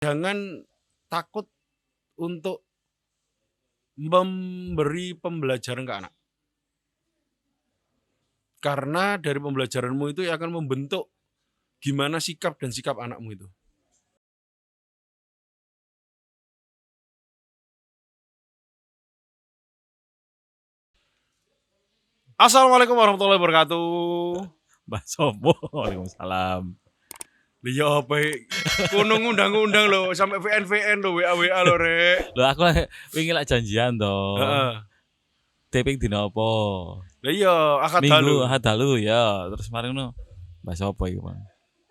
Jangan takut untuk memberi pembelajaran ke anak. Karena dari pembelajaranmu itu akan membentuk gimana sikap dan sikap anakmu itu. Assalamualaikum warahmatullahi wabarakatuh. Mbak Sobo, waalaikumsalam. Iya apa kuno ngundang-undang lo sampai VN lo WA lo rek. Loh aku wingi lak janjian to. Heeh. Taping dina apa? Lah iya akad Minggu dalu. ahad dalu ya. Terus kemarin no Mbak Sobo iku, Bang.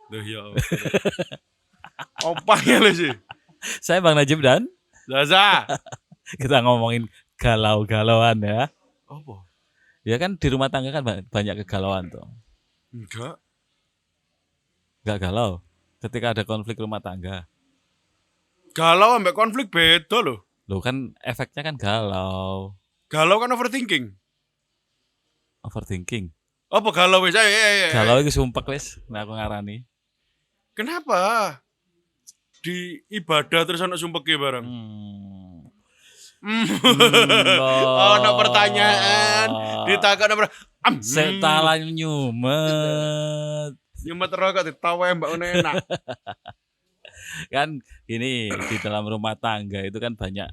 Loh iya. Opanya lo sih. Saya Bang Najib dan Zaza. kita ngomongin galau-galauan ya. Apa? Ya kan di rumah tangga kan banyak kegalauan tuh. Enggak Galau ketika ada konflik rumah tangga. galau sampai konflik beda loh. Loh kan efeknya kan galau. Galau kan overthinking. Overthinking. Apa galau wis? Galau itu sumpek wis, nek aku ngarani. Kenapa? Di ibadah terus anak sumpek bareng. No pertanyaan ditakon nomor Setalan nyumet. nyumet rokok ditawa mbak enak. Kan ini di dalam rumah tangga itu kan banyak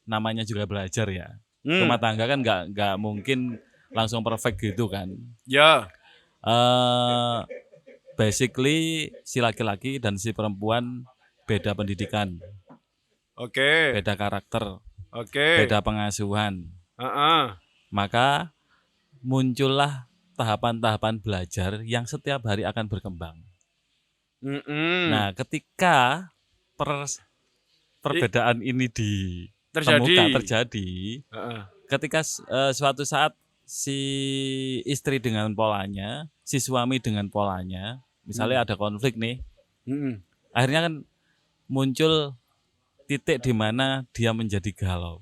namanya juga belajar ya. Rumah tangga kan nggak mungkin langsung perfect gitu kan. Ya. Basically si laki-laki dan si perempuan beda pendidikan. Oke. Beda karakter. Oke. Beda pengasuhan. Heeh. Maka muncullah tahapan-tahapan belajar yang setiap hari akan berkembang. Nah, ketika perbedaan ini terjadi, ketika suatu saat si istri dengan polanya, si suami dengan polanya, misalnya ada konflik nih, akhirnya kan muncul titik di mana dia menjadi galau.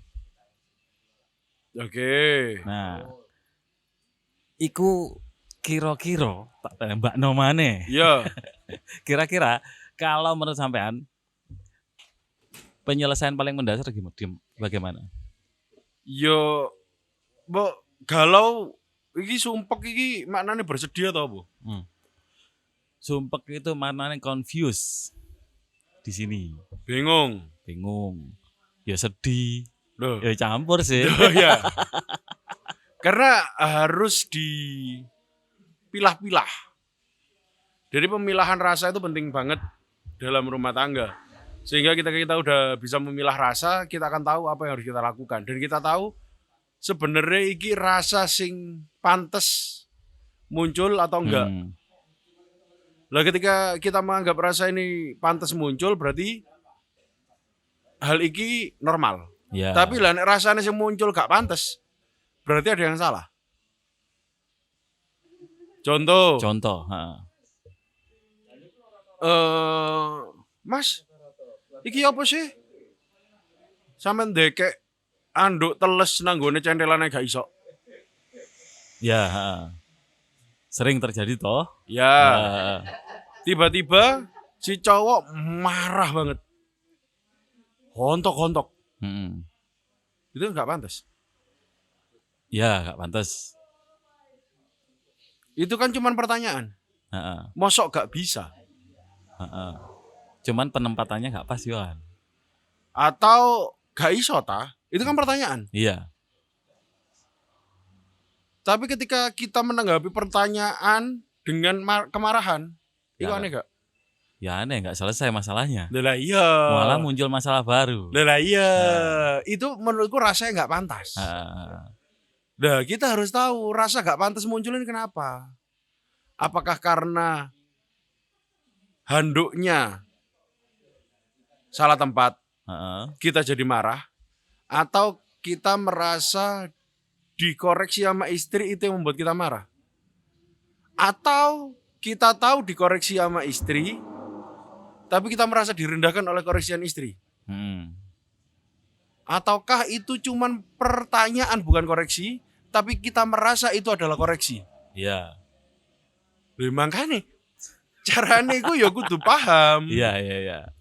Oke. Nah, iku kira-kira tak tembak nomane. Iya. Kira-kira kalau menurut sampean penyelesaian paling mendasar bagaimana? Yo, mbok galau iki sumpek iki maknane bersedia atau apa? Sumpek itu maknanya confused di sini. Bingung. Ya sedih. Loh. Ya campur sih. Loh, ya. Karena harus dipilah-pilah. Jadi pemilahan rasa itu penting banget dalam rumah tangga. Sehingga kita udah bisa memilah rasa, kita akan tahu apa yang harus kita lakukan. Dan kita tahu sebenarnya iki rasa sing pantes muncul atau enggak. Lah ketika kita menganggap rasa ini pantes muncul berarti hal iki normal. Ya. Tapi lah nek rasanya sing muncul gak pantes, berarti ada yang salah. Contoh. Mas, iki apa sih? Sampeyan ndekek anduk teles nanggone centelane gak iso. Ya, sering terjadi toh. Ya. Tiba-tiba si cowok marah banget. Hontok-hontok. Itu gak pantas. Ya, gak pantas. Itu kan cuman pertanyaan. Mosok gak bisa. Cuman penempatannya gak pas Yohan. Atau gak iso ta? Itu kan pertanyaan. Iya. Tapi ketika kita menanggapi pertanyaan dengan kemarahan, itu aneh gak? Ya aneh, gak selesai masalahnya. Lah iya. Malah muncul masalah baru. Lah iya. Itu menurutku rasanya gak pantas. Nah, kita harus tahu rasa gak pantas muncul ini kenapa. Apakah karena handuknya salah tempat, kita jadi marah, atau kita merasa dikoreksi sama istri itu yang membuat kita marah, atau kita tahu dikoreksi sama istri, tapi kita merasa direndahkan oleh koreksian istri. Ataukah itu cuman pertanyaan bukan koreksi, tapi kita merasa itu adalah koreksi. Iya. Makanya carane iku ya kudu paham. Iya.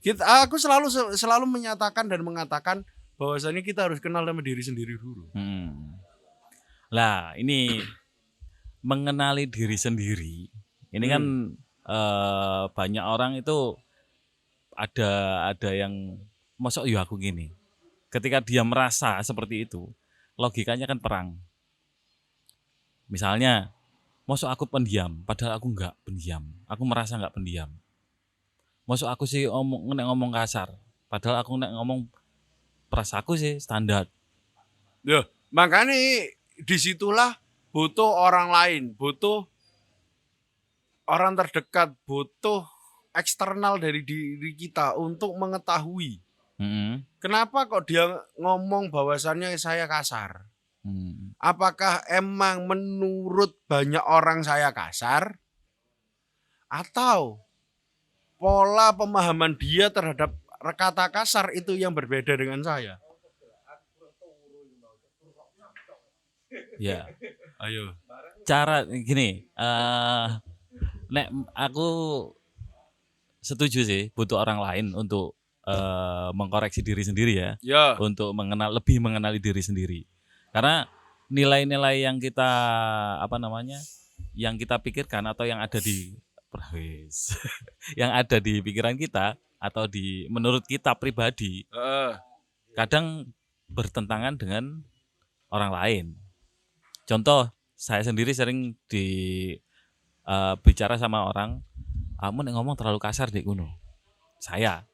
Aku selalu menyatakan dan mengatakan bahwasanya kita harus kenal sama diri sendiri dulu. Lah, ini mengenali diri sendiri. Ini kan banyak orang itu ada yang mosok ya aku gini. Ketika dia merasa seperti itu, logikanya kan perang. Misalnya, mosok aku pendiam, padahal aku enggak pendiam. Aku merasa enggak pendiam. Mosok aku sih ngomong kasar, padahal aku ngomong perasaku sih standar. Ya, makanya disitulah butuh orang lain, butuh orang terdekat, butuh eksternal dari diri kita untuk mengetahui. Kenapa kok dia ngomong bahwasannya saya kasar? Apakah emang menurut banyak orang saya kasar? Atau pola pemahaman dia terhadap kata kasar itu yang berbeda dengan saya? Ya. Ayo. Cara gini, nek aku setuju sih butuh orang lain untuk mengkoreksi diri sendiri ya. Untuk lebih mengenali diri sendiri. Karena nilai-nilai yang kita yang kita pikirkan atau yang ada di yang ada di pikiran kita atau menurut kita pribadi kadang bertentangan dengan orang lain. Contoh, saya sendiri sering bicara sama orang, kamu ngomong terlalu kasar dek kuno. Saya.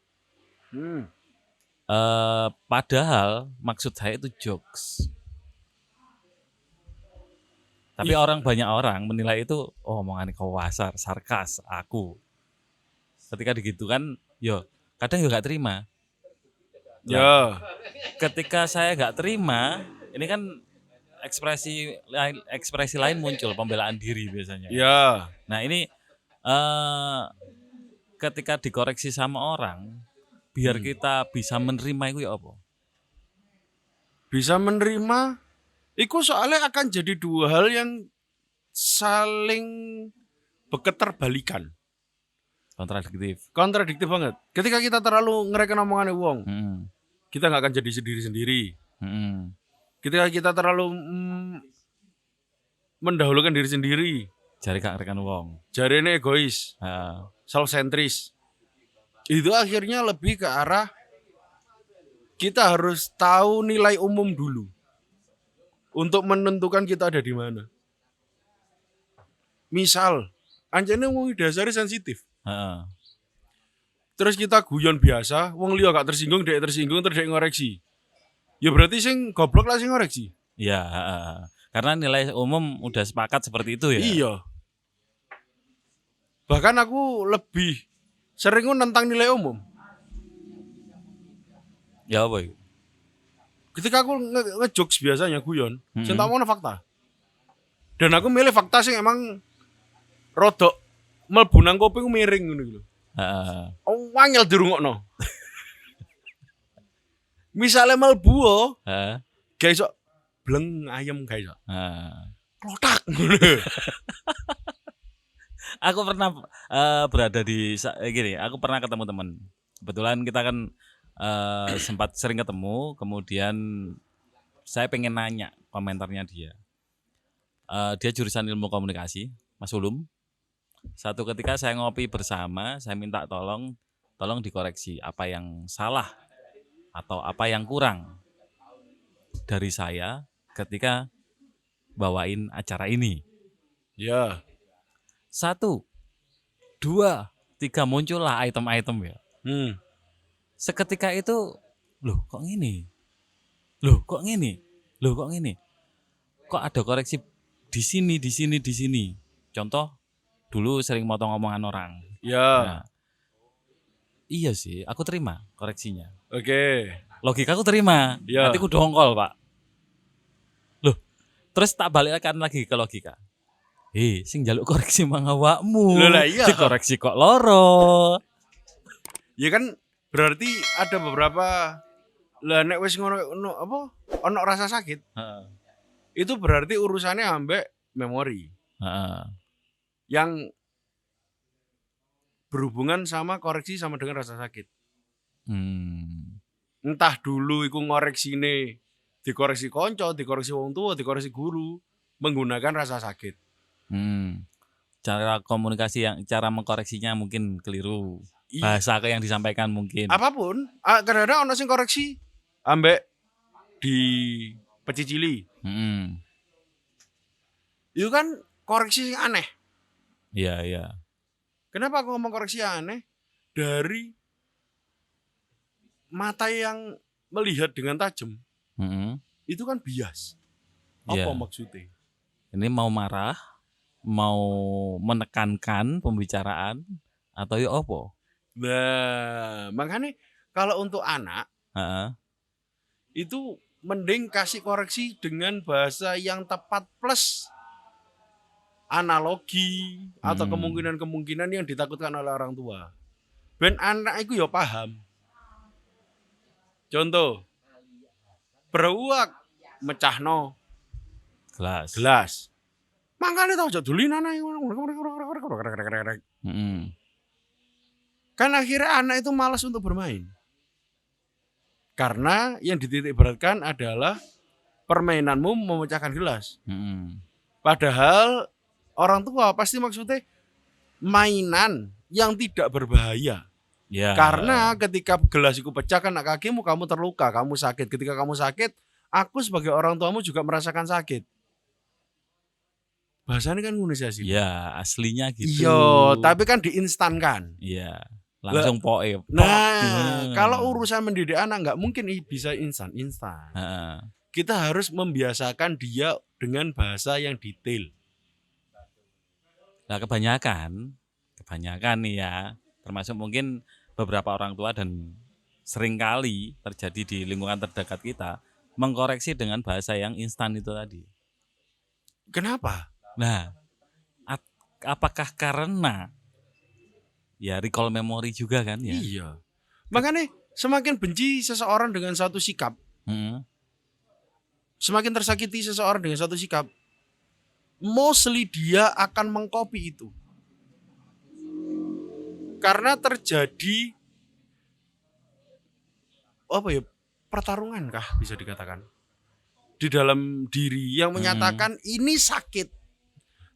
Padahal maksud saya itu jokes. Tapi banyak orang menilai itu, omongan kau kasar, sarkas, aku. Ketika digitukan, kadang gak terima. Ketika saya gak terima, ini kan ekspresi lain muncul, pembelaan diri biasanya. Nah ini ketika dikoreksi sama orang, biar kita bisa menerima itu ya apa? Bisa menerima, itu soalnya akan jadi dua hal yang saling berketerbalikan. Kontradiktif banget. Ketika kita terlalu ngereken omongannya wong, kita nggak akan jadi sendiri-sendiri. Ketika kita terlalu mendahulukan diri sendiri, jari gak ngereken wong. Jari ini egois, self-centris. Itu akhirnya lebih ke arah kita harus tahu nilai umum dulu untuk menentukan kita ada di mana. Misal, anjane wong dasare sensitif. Terus kita guyon biasa, wong liya gak tersinggung, dek tersinggung terus dek ngoreksi. Ya berarti sing goblok lah sing ngoreksi. Iya, karena nilai umum udah sepakat seperti itu ya. Iya. Bahkan aku lebih sering nentang nilai umum. Ya boy. Ketika aku ngejokes biasanya guyon, sing tak mono fakta. Dan aku milih fakta sing emang rodok mlebu nang kuping miring ngono lho. Wangel dirungokno. Misale mlebu gak iso bleng ayem gak iso. Klotak ngono. Aku pernah berada di gini, aku pernah ketemu teman. Kebetulan kita kan sempat sering ketemu, kemudian saya pengen nanya komentarnya dia. Dia jurusan ilmu komunikasi, Mas Ulum. Satu ketika saya ngopi bersama, saya minta tolong dikoreksi apa yang salah atau apa yang kurang dari saya ketika bawain acara ini. Ya. 1, 2, 3 muncullah item-item ya. Seketika itu, loh kok gini? Kok ada koreksi di sini. Contoh, dulu sering motong omongan orang. Ya. Nah, iya sih, aku terima koreksinya. Oke. Logika aku terima. Ya. Nanti aku dongkol, Pak. Loh, terus tak balikkan lagi ke logika. Sing njaluk koreksi mang awakmu. Iya. Dikoreksi kok loro. Ya kan berarti ada beberapa lah nek wis ngono apa ono rasa sakit. Itu berarti urusannya ambek memori. Yang berhubungan sama koreksi sama dengan rasa sakit. Hmm. Entah dulu iku ngoreksine dikoreksi konco, dikoreksi wong tua, dikoreksi guru menggunakan rasa sakit. Cara mengkoreksinya mungkin keliru. Iya. Bahasa yang disampaikan mungkin. Apapun, kadang-kadang ono sing koreksi ambek di pecicili. Itu kan koreksi yang aneh. Iya. Kenapa aku ngomong koreksi yang aneh? Dari mata yang melihat dengan tajam, itu kan bias. Apa maksudnya? Ini mau marah, mau menekankan pembicaraan, atau ya apa? Nah, makanya kalau untuk anak, itu mending kasih koreksi dengan bahasa yang tepat plus analogi atau kemungkinan-kemungkinan yang ditakutkan oleh orang tua. Ben anak itu ya paham. Contoh, beruak mecahno gelas. Makanya tau aja dulin anak. Kan akhirnya anak itu malas untuk bermain. Karena yang dititik beratkan adalah permainanmu memecahkan gelas. Padahal orang tua pasti maksudnya mainan yang tidak berbahaya. Ya. Karena ketika gelas itu pecah kena kakimu, kamu terluka, kamu sakit. Ketika kamu sakit, aku sebagai orang tuamu juga merasakan sakit. Bahasanya kan Indonesia sih. Ya, aslinya gitu. Iya, tapi kan diinstankan. Iya, langsung poe. Nah, kalau urusan mendidik anak nggak mungkin bisa instan. Kita harus membiasakan dia dengan bahasa yang detail. Nah, kebanyakan nih ya, termasuk mungkin beberapa orang tua dan seringkali terjadi di lingkungan terdekat kita, mengkoreksi dengan bahasa yang instan itu tadi. Kenapa? Nah, apakah karena ya recall memory juga kan ya? Iya. Makanya semakin benci seseorang dengan satu sikap, semakin tersakiti seseorang dengan satu sikap, mostly dia akan mengcopy itu. Karena terjadi pertarungan kah bisa dikatakan di dalam diri yang menyatakan ini sakit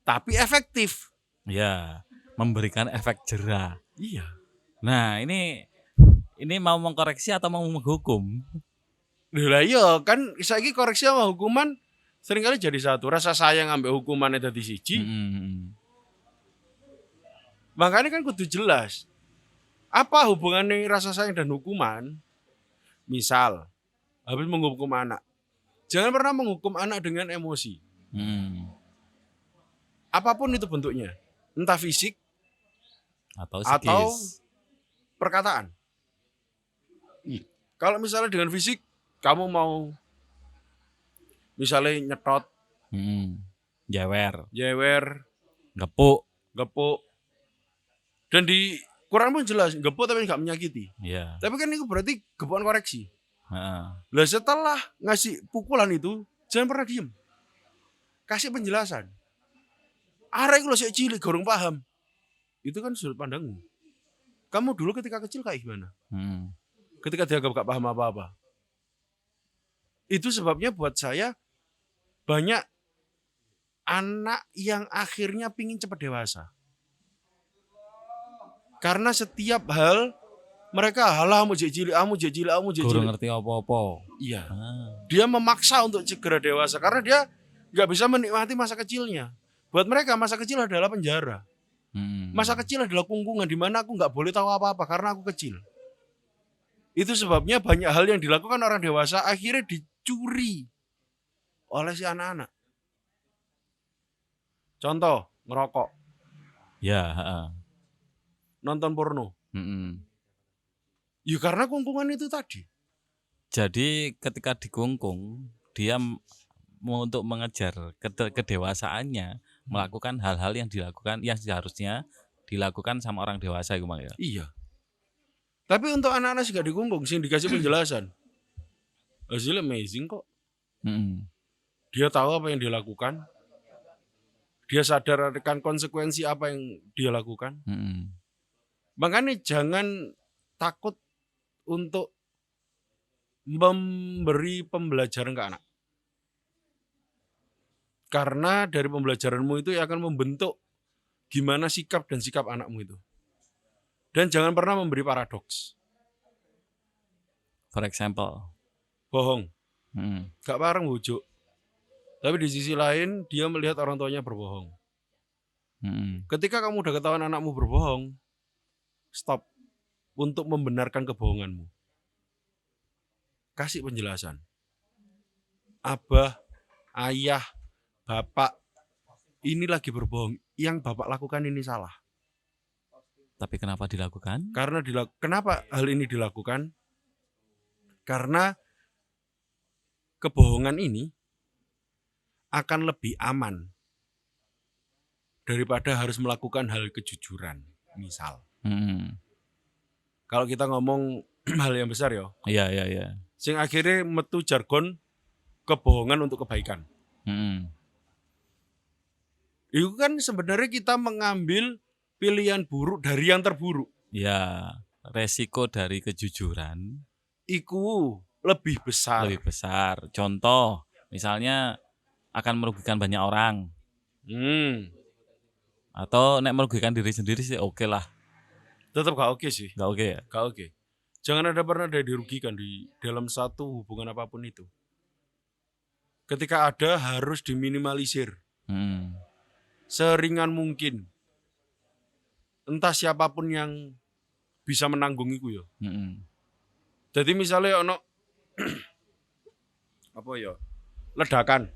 tapi efektif. Ya, memberikan efek jera. Iya. Nah, ini mau mengkoreksi atau mau menghukum? Lah iya kan saiki koreksi sama hukuman seringkali jadi satu. Rasa sayang ambek hukumannya dadi siji. Makanya kan kudu jelas. Apa hubungannya rasa sayang dan hukuman? Misal, habis menghukum anak. Jangan pernah menghukum anak dengan emosi. Apapun itu bentuknya. Entah fisik atau perkataan. Kalau misalnya dengan fisik, kamu mau misalnya nyetot, jewer, gepuk, dan di Quran pun jelas gepuk tapi nggak menyakiti. Yeah. Tapi kan itu berarti gepukan koreksi. Lah setelah ngasih pukulan itu jangan pernah diem, kasih penjelasan. Arek lo sik cilik gorong paham. Itu kan sudut pandangmu. Kamu dulu ketika kecil kayak gimana? Ketika dianggap gak paham apa-apa. Itu sebabnya buat saya banyak anak yang akhirnya pingin cepat dewasa. Karena setiap hal mereka halah mau jejili. Kurang ngerti apa-apa. Iya. Dia memaksa untuk segera dewasa karena dia nggak bisa menikmati masa kecilnya. Buat mereka masa kecil adalah penjara. Masa kecil adalah kungkungan di mana aku nggak boleh tahu apa-apa karena aku kecil. Itu sebabnya banyak hal yang dilakukan orang dewasa akhirnya dicuri oleh si anak-anak. Contoh, ngerokok. Ya, nonton porno. Ya karena kungkungan itu tadi. Jadi ketika dikungkung, dia untuk mengejar kedewasaannya, melakukan hal-hal yang seharusnya dilakukan sama orang dewasa gitu ya. Iya. Tapi untuk anak-anak sih gak dikungkung, sih dikasih penjelasan. Hasilnya amazing kok. Dia tahu apa yang dia lakukan. Dia sadar akan konsekuensi apa yang dia lakukan. Makanya jangan takut untuk memberi pembelajaran ke anak. Karena dari pembelajaranmu itu akan membentuk gimana sikap dan sikap anakmu itu. Dan jangan pernah memberi paradoks. For example, Bohong. hmm. Gak parang bujuk. Tapi di sisi lain dia melihat orang tuanya berbohong. Ketika kamu udah ketahuan anakmu berbohong, stop untuk membenarkan kebohonganmu. Kasih penjelasan. Abah, ayah, bapak, ini lagi berbohong. Yang bapak lakukan ini salah. Tapi kenapa dilakukan? Kenapa hal ini dilakukan? Karena kebohongan ini akan lebih aman daripada harus melakukan hal kejujuran, misal. Kalau kita ngomong hal yang besar ya. Iya. Sing akhirnya metu jargon kebohongan untuk kebaikan. Itu kan sebenarnya kita mengambil pilihan buruk dari yang terburuk. Ya, resiko dari kejujuran iku lebih besar. Lebih besar. Contoh, misalnya akan merugikan banyak orang. Atau nek merugikan diri sendiri sih oke lah. Tetap gak oke sih. Gak oke ya? Gak oke. Jangan pernah ada dirugikan di dalam satu hubungan apapun itu. Ketika ada harus diminimalisir. Seringan mungkin. Entah siapapun yang bisa menanggung itu ya. Jadi misalnya ono apa ya? Ledakan.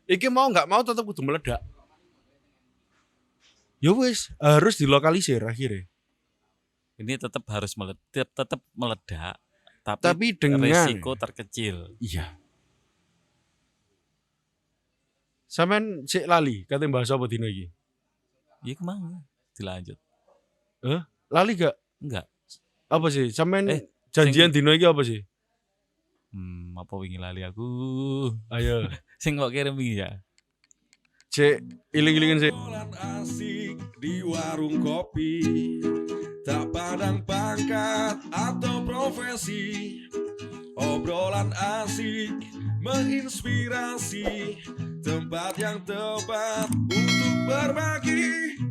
Iki mau nggak mau tetap kudu meledak. Ya wis, harus dilokalisir akhirnya. Ini tetap harus meledak, tapi dengan risiko terkecil. Iya. Sampean sik lali kate bahas apa dino iki? Iya kemana? Dilanjut. Lali gak? Enggak. Apa sih? Sampean janjian dino iki apa sih? Apa wingi lali aku? Ayo. Sing kok kirim wingi ya. Cek iling-ilingin sih. Asik di warung kopi, tak pandang pangkat atau profesi. Obrolan asik menginspirasi, tempat yang tepat untuk berbagi.